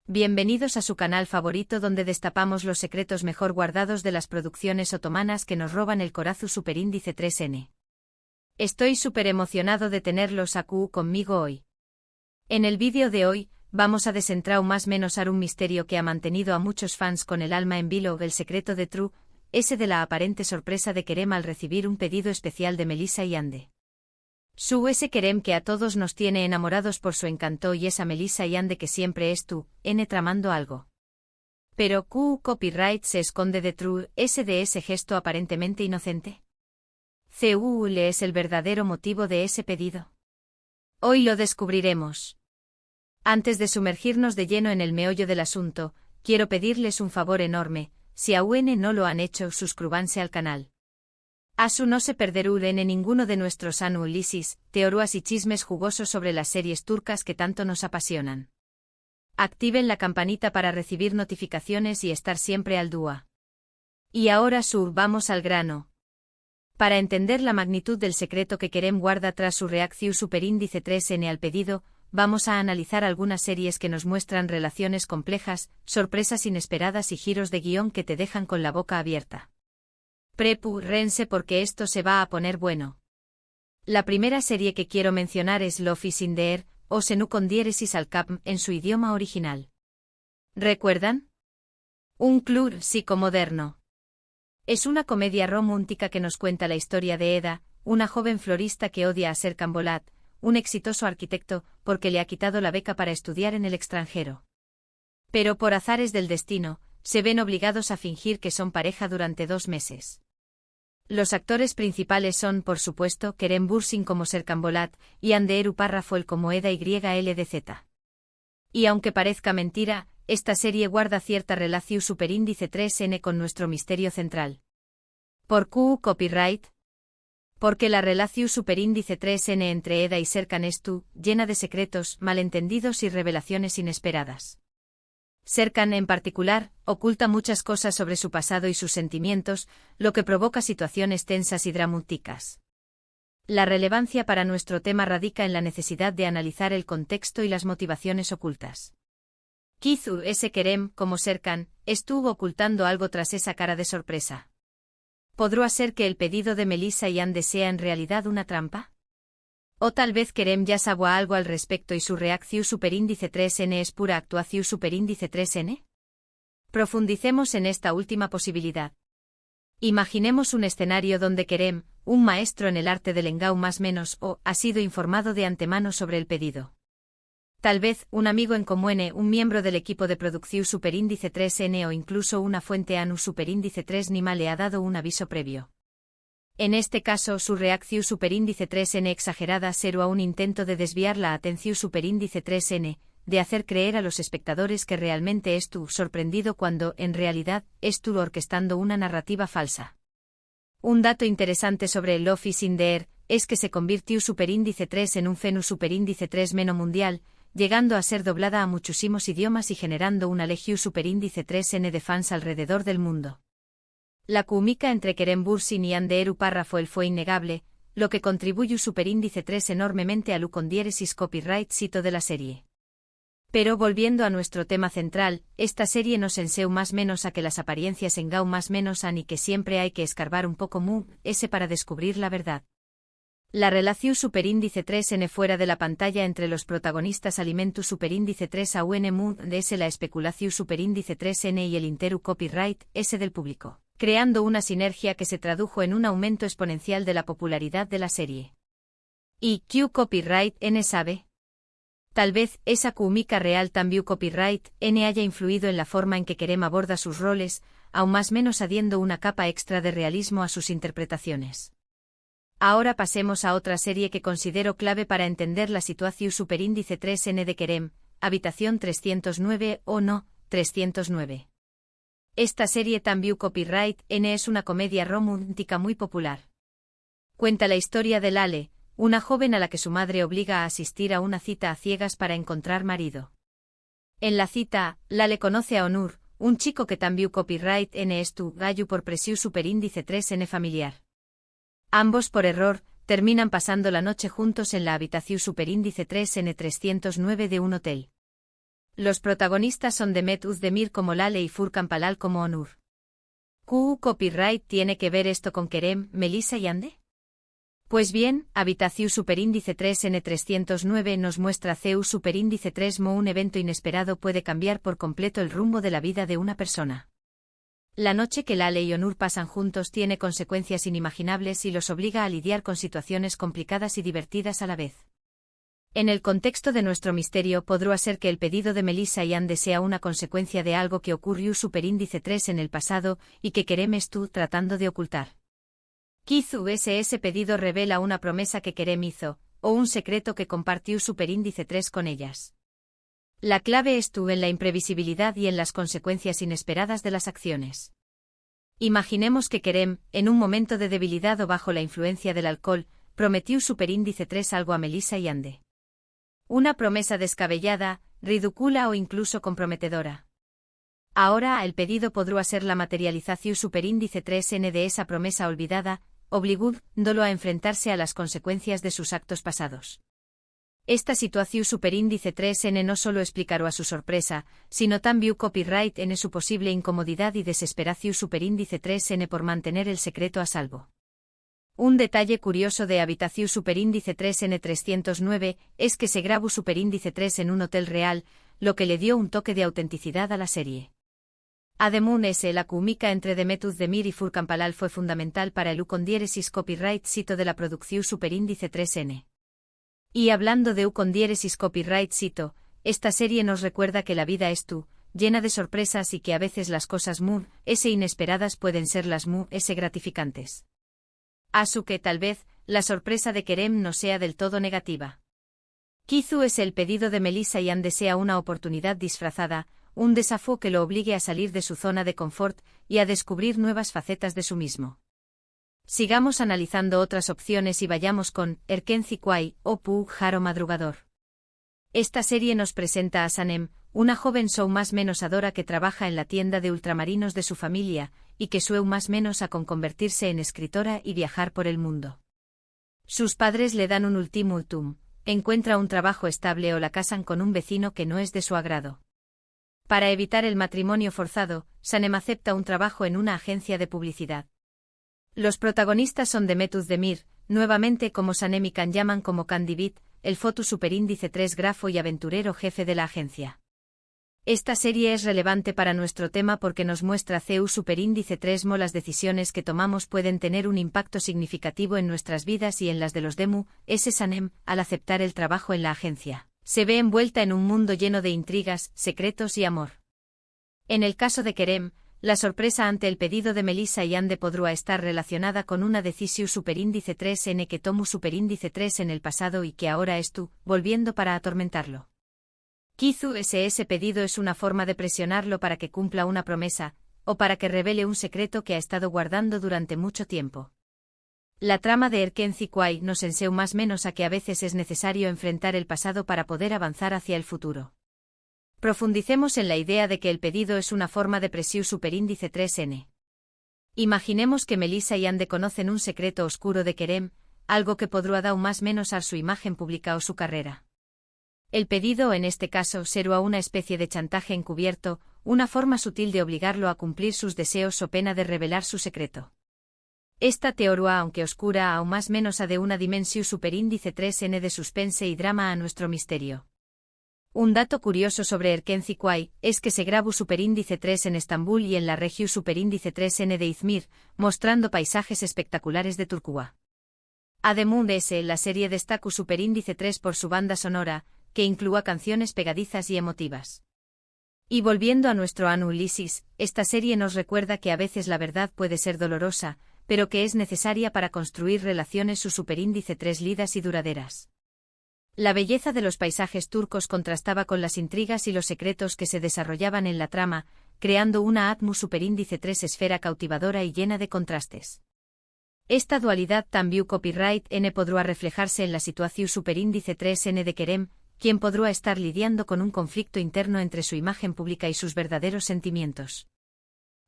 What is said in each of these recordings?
Bienvenidos a su canal favorito donde destapamos los secretos mejor guardados de las producciones otomanas que nos roban el corazón superíndice 3N. Estoy súper emocionado de tenerlos aquí conmigo hoy. En el vídeo de hoy, vamos a desentrar más menos un misterio que ha mantenido a muchos fans con el alma en vilo, el secreto de True, ese de la aparente sorpresa de Kerem al recibir un pedido especial de Melissa y Ande. Ese Kerem que a todos nos tiene enamorados por su encanto y esa Melissa y Ande que siempre es tú, tramando algo. Pero copyright se esconde de True, de ese gesto aparentemente inocente. ¿Le es el verdadero motivo de ese pedido? Hoy lo descubriremos. Antes de sumergirnos de lleno en el meollo del asunto, quiero pedirles un favor enorme, si aún no lo han hecho, suscríbanse al canal. Asu no se perderán en ninguno de nuestros análisis, teorías y chismes jugosos sobre las series turcas que tanto nos apasionan. Activen la campanita para recibir notificaciones y estar siempre al día. Y ahora vamos al grano. Para entender la magnitud del secreto que Kerem guarda tras su reacción superíndice 3N al pedido, vamos a analizar algunas series que nos muestran relaciones complejas, sorpresas inesperadas y giros de guión que te dejan con la boca abierta. Prepárense porque esto se va a poner bueno. La primera serie que quiero mencionar es Love is in the Air, o Senu con diéresis al cap en su idioma original. ¿Recuerdan? Un club psicomoderno. Es una comedia romántica que nos cuenta la historia de Eda, una joven florista que odia a Serkan Bolat, un exitoso arquitecto, porque le ha quitado la beca para estudiar en el extranjero. Pero por azares del destino, se ven obligados a fingir que son pareja durante 2 meses. Los actores principales son, por supuesto, Kerem Bürsin como Serkan Bolat, y Hande Erçel como Eda YLDZ. Y aunque parezca mentira, esta serie guarda cierta relación superíndice 3N con nuestro misterio central. ¿Por qué copyright? Porque la relación superíndice 3N entre Eda y Serkan es llena de secretos, malentendidos y revelaciones inesperadas. Serkan, en particular, oculta muchas cosas sobre su pasado y sus sentimientos, lo que provoca situaciones tensas y dramáticas. La relevancia para nuestro tema radica en la necesidad de analizar el contexto y las motivaciones ocultas. Quizá Kerem, como Serkan, estuvo ocultando algo tras esa cara de sorpresa. ¿Podrá ser que el pedido de Melissa y Ande sea en realidad una trampa? O tal vez Kerem ya sabe algo al respecto y su reacción superíndice 3N es pura actuación superíndice 3N. Profundicemos en esta última posibilidad. Imaginemos un escenario donde Kerem, un maestro en el arte del engau más menos ha sido informado de antemano sobre el pedido. Tal vez un amigo en común, un miembro del equipo de producción superíndice 3N o incluso una fuente ANU superíndice 3Nima le ha dado un aviso previo. En este caso, su reacción superíndice 3N exagerada será un intento de desviar la atención superíndice 3N, de hacer creer a los espectadores que realmente es sorprendido cuando, en realidad, es orquestando una narrativa falsa. Un dato interesante sobre el Love is in the Air es que se convirtió superíndice 3 en un fenómeno superíndice 3 meno mundial, llegando a ser doblada a muchísimos idiomas y generando una legión superíndice 3N de fans alrededor del mundo. La química entre Kerem Bürsin y Hande Erçel fue innegable, lo que contribuyó superíndice 3 enormemente al con diéresis copyright sito de la serie. Pero volviendo a nuestro tema central, esta serie nos enseña más menos a que las apariencias engau más menos y que siempre hay que escarbar un poco para descubrir la verdad. La relación superíndice 3N fuera de la pantalla entre los protagonistas alimentu superíndice 3 a un la especulación superíndice 3N y el interu copyright del público, creando una sinergia que se tradujo en un aumento exponencial de la popularidad de la serie. ¿Y qué copyright N sabe? Tal vez esa química real también copyright N haya influido en la forma en que Kerem aborda sus roles, aún más menos añadiendo una capa extra de realismo a sus interpretaciones. Ahora pasemos a otra serie que considero clave para entender la situación superíndice 3N de Kerem, Habitación 309 o no, 309. Esta serie también copyright N es una comedia romántica muy popular. Cuenta la historia de Lale, una joven a la que su madre obliga a asistir a una cita a ciegas para encontrar marido. En la cita, Lale conoce a Onur, un chico que también copyright N es gallo por presión superíndice 3N familiar. Ambos por error, terminan pasando la noche juntos en la habitación superíndice 3N309 de un hotel. Los protagonistas son Demet Özdemir como Lale y Furkan Palal como Onur. ¿Qué copyright tiene que ver esto con Kerem, Melissa y Hande? Pues bien, Habitaciu superíndice 3N309 nos muestra CEU superíndice 3 mo un evento inesperado puede cambiar por completo el rumbo de la vida de una persona. La noche que Lale y Onur pasan juntos tiene consecuencias inimaginables y los obliga a lidiar con situaciones complicadas y divertidas a la vez. En el contexto de nuestro misterio podría ser que el pedido de Melissa y Hande sea una consecuencia de algo que ocurrió superíndice 3 en el pasado y que Kerem estuvo tratando de ocultar. Quizás ese pedido revela una promesa que Kerem hizo, o un secreto que compartió superíndice 3 con ellas. La clave estuvo en la imprevisibilidad y en las consecuencias inesperadas de las acciones. Imaginemos que Kerem, en un momento de debilidad o bajo la influencia del alcohol, prometió superíndice 3 algo a Melissa y Hande. Una promesa descabellada, ridícula o incluso comprometedora. Ahora el pedido podría ser la materialización superíndice 3N de esa promesa olvidada, obligándolo a enfrentarse a las consecuencias de sus actos pasados. Esta situación superíndice 3N no solo explicará a su sorpresa, sino también copyright en su posible incomodidad y desesperación superíndice 3N por mantener el secreto a salvo. Un detalle curioso de Habitaciu superíndice 3N309 es que se grabó superíndice 3 en un hotel real, lo que le dio un toque de autenticidad a la serie. Además, la química entre Demet Özdemir y Furkan Palal fue fundamental para el ucondiéresis copyright sito de la producción superíndice 3N. Y hablando de ucondiéresis copyright sito, esta serie nos recuerda que la vida es llena de sorpresas y que a veces las cosas muy inesperadas pueden ser las muy gratificantes. Asu que tal vez, la sorpresa de Kerem no sea del todo negativa. Quizás el pedido de Melissa y Hande sea una oportunidad disfrazada, un desafío que lo obligue a salir de su zona de confort y a descubrir nuevas facetas de su mismo. Sigamos analizando otras opciones y vayamos con Erkenci Kwai o Pu Jaro Madrugador. Esta serie nos presenta a Sanem, una joven show más menos adora que trabaja en la tienda de ultramarinos de su familia, y que sueu más menos a con convertirse en escritora y viajar por el mundo. Sus padres le dan un ultimátum, encuentra un trabajo estable o la casan con un vecino que no es de su agrado. Para evitar el matrimonio forzado, Sanem acepta un trabajo en una agencia de publicidad. Los protagonistas son Demet Özdemir, nuevamente como Sanem y Can llaman como Candivit, el foto superíndice 3 grafo y aventurero jefe de la agencia. Esta serie es relevante para nuestro tema porque nos muestra CEU superíndice 3 mo las decisiones que tomamos pueden tener un impacto significativo en nuestras vidas y en las de los Demu. Sanem, al aceptar el trabajo en la agencia, se ve envuelta en un mundo lleno de intrigas, secretos y amor. En el caso de Kerem, la sorpresa ante el pedido de Melissa y Hande podría estar relacionada con una decisión superíndice 3N que tomó superíndice 3 en el pasado y que ahora volviendo para atormentarlo. Quizás ese pedido es una forma de presionarlo para que cumpla una promesa, o para que revele un secreto que ha estado guardando durante mucho tiempo. La trama de Erkenci Kwai nos enseña más o menos a que a veces es necesario enfrentar el pasado para poder avanzar hacia el futuro. Profundicemos en la idea de que el pedido es una forma de presión superíndice 3N. Imaginemos que Melissa y Hande conocen un secreto oscuro de Kerem, algo que podría dar más o menos a su imagen pública o su carrera. El pedido en este caso será una especie de chantaje encubierto, una forma sutil de obligarlo a cumplir sus deseos o pena de revelar su secreto. Esta teoría, aunque oscura, aún más menos a de una dimensión superíndice 3N de suspense y drama a nuestro misterio. Un dato curioso sobre Erkenci Kwai es que se grabó superíndice 3 en Estambul y en la región superíndice 3N de Izmir, mostrando paisajes espectaculares de Turquía. Además de ese, la serie destacó superíndice 3 por su banda sonora, que incluía canciones pegadizas y emotivas. Y volviendo a nuestro análisis, esta serie nos recuerda que a veces la verdad puede ser dolorosa, pero que es necesaria para construir relaciones su superíndice 3 lidas y duraderas. La belleza de los paisajes turcos contrastaba con las intrigas y los secretos que se desarrollaban en la trama, creando una atmósfera superíndice 3 esfera cautivadora y llena de contrastes. Esta dualidad también copyright N podrá reflejarse en la situación superíndice 3N de Kerem, quien podrá estar lidiando con un conflicto interno entre su imagen pública y sus verdaderos sentimientos.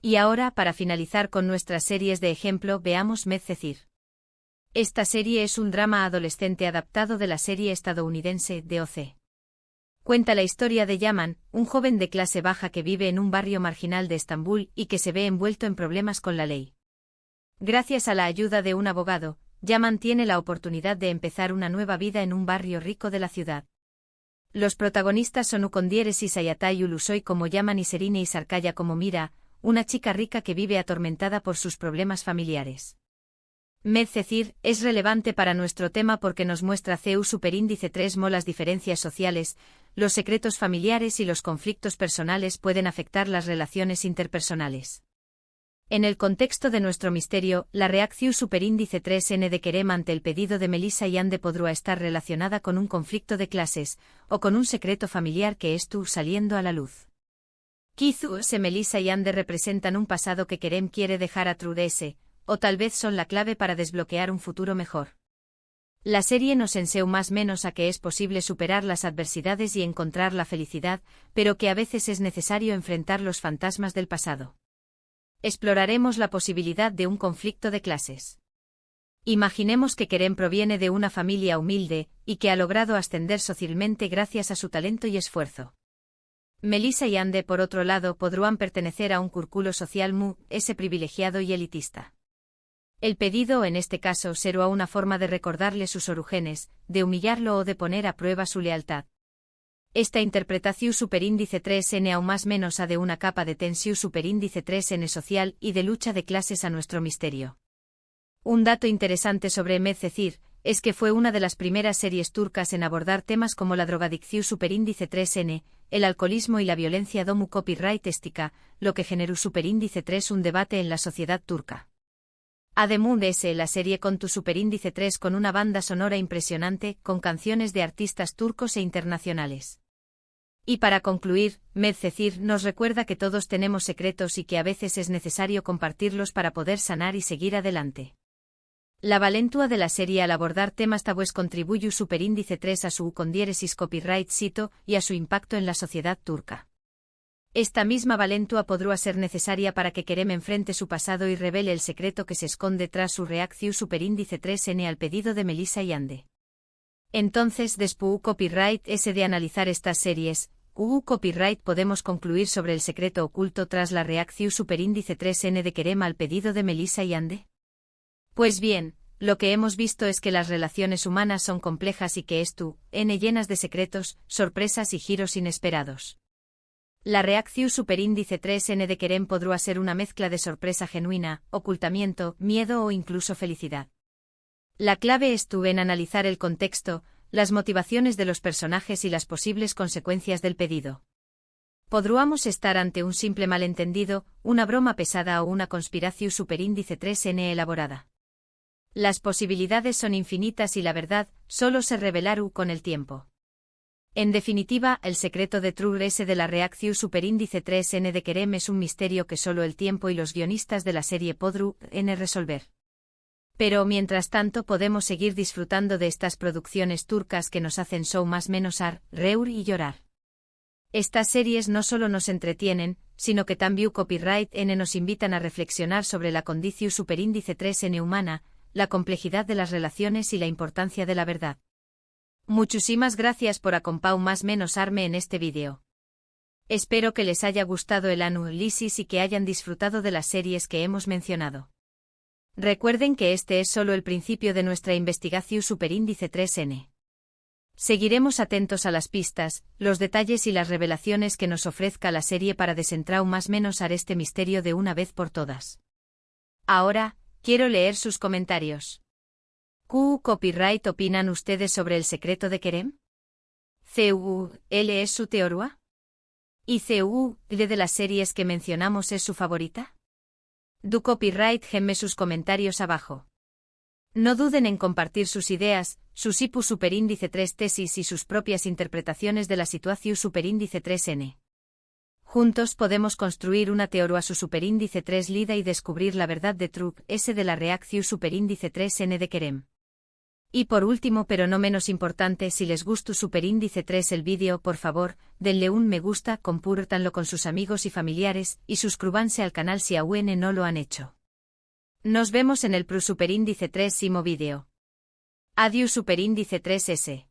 Y ahora, para finalizar con nuestras series de ejemplo, veamos Medcezir. Esta serie es un drama adolescente adaptado de la serie estadounidense DOC. Cuenta la historia de Yaman, un joven de clase baja que vive en un barrio marginal de Estambul y que se ve envuelto en problemas con la ley. Gracias a la ayuda de un abogado, Yaman tiene la oportunidad de empezar una nueva vida en un barrio rico de la ciudad. Los protagonistas son Ukondieres y Sayatay Ulusoy como Yaman y Serine y Sarkaya como Mira, una chica rica que vive atormentada por sus problemas familiares. Medcezir es relevante para nuestro tema porque nos muestra CEU superíndice 3 las diferencias sociales, los secretos familiares y los conflictos personales pueden afectar las relaciones interpersonales. En el contexto de nuestro misterio, la reacción superíndice 3N de Kerem ante el pedido de Melissa y Ande podrá estar relacionada con un conflicto de clases, o con un secreto familiar que estuvo saliendo a la luz. Quizás Melissa y Ande representan un pasado que Kerem quiere dejar atrás, o tal vez son la clave para desbloquear un futuro mejor. La serie nos enseña más o menos a que es posible superar las adversidades y encontrar la felicidad, pero que a veces es necesario enfrentar los fantasmas del pasado. Exploraremos la posibilidad de un conflicto de clases. Imaginemos que Kerem proviene de una familia humilde, y que ha logrado ascender socialmente gracias a su talento y esfuerzo. Melissa y Ande, por otro lado, podrán pertenecer a un círculo social privilegiado y elitista. El pedido en este caso será una forma de recordarle sus orígenes, de humillarlo o de poner a prueba su lealtad. Esta interpretación superíndice 3N aún más menos a de una capa de tensión superíndice 3N social y de lucha de clases a nuestro misterio. Un dato interesante sobre Medcezir es que fue una de las primeras series turcas en abordar temas como la drogadicción superíndice 3N, el alcoholismo y la violencia domu copyright estica, lo que generó superíndice 3 un debate en la sociedad turca. Además la serie con tu superíndice 3 con una banda sonora impresionante, con canciones de artistas turcos e internacionales. Y para concluir, Medcezir nos recuerda que todos tenemos secretos y que a veces es necesario compartirlos para poder sanar y seguir adelante. La valentía de la serie al abordar temas tabúes contribuye superíndice 3 a su Ukondieresis copyright sito y a su impacto en la sociedad turca. Esta misma valentía podrá ser necesaria para que Kerem enfrente su pasado y revele el secreto que se esconde tras su reacción superíndice 3N al pedido de Melissa y Ande. Entonces, después copyright S de analizar estas series, copyright podemos concluir sobre el secreto oculto tras la reacción superíndice 3N de Kerem al pedido de Melissa y Ande. Pues bien, lo que hemos visto es que las relaciones humanas son complejas y que llenas de secretos, sorpresas y giros inesperados. La reacción superíndice 3N de Kerem podrá ser una mezcla de sorpresa genuina, ocultamiento, miedo o incluso felicidad. La clave estuvo en analizar el contexto, las motivaciones de los personajes y las posibles consecuencias del pedido. Podríamos estar ante un simple malentendido, una broma pesada o una conspiración superíndice 3N elaborada. Las posibilidades son infinitas y la verdad solo se revelará con el tiempo. En definitiva, el secreto de True S de la reacción superíndice 3N de Kerem es un misterio que solo el tiempo y los guionistas de la serie podrán resolver. Pero mientras tanto podemos seguir disfrutando de estas producciones turcas que nos hacen show más menos reír y llorar. Estas series no solo nos entretienen, sino que también copyright N nos invitan a reflexionar sobre la condición superíndice 3N humana, la complejidad de las relaciones y la importancia de la verdad. Muchísimas gracias por acompañar más menos arme en este vídeo. Espero que les haya gustado el análisis y que hayan disfrutado de las series que hemos mencionado. Recuerden que este es solo el principio de nuestra investigación superíndice 3N. Seguiremos atentos a las pistas, los detalles y las revelaciones que nos ofrezca la serie para desentrar más menos este misterio de una vez por todas. Ahora, quiero leer sus comentarios. ¿Qué copyright opinan ustedes sobre el secreto de Kerem? ¿Él es su teoría? ¿Y de las series que mencionamos es su favorita? Du copyright gemme sus comentarios abajo. No duden en compartir sus ideas, sus IPU superíndice 3 tesis y sus propias interpretaciones de la situación superíndice 3N. Juntos podemos construir una teoría a su superíndice 3 lida y descubrir la verdad de True S de la reacción superíndice 3N de Kerem. Y por último pero no menos importante, si les gustó superíndice 3 el vídeo, por favor, denle un me gusta, compártanlo con sus amigos y familiares, y suscríbanse al canal si aún no lo han hecho. Nos vemos en el superíndice 3 vídeo. Adiós superíndice 3S.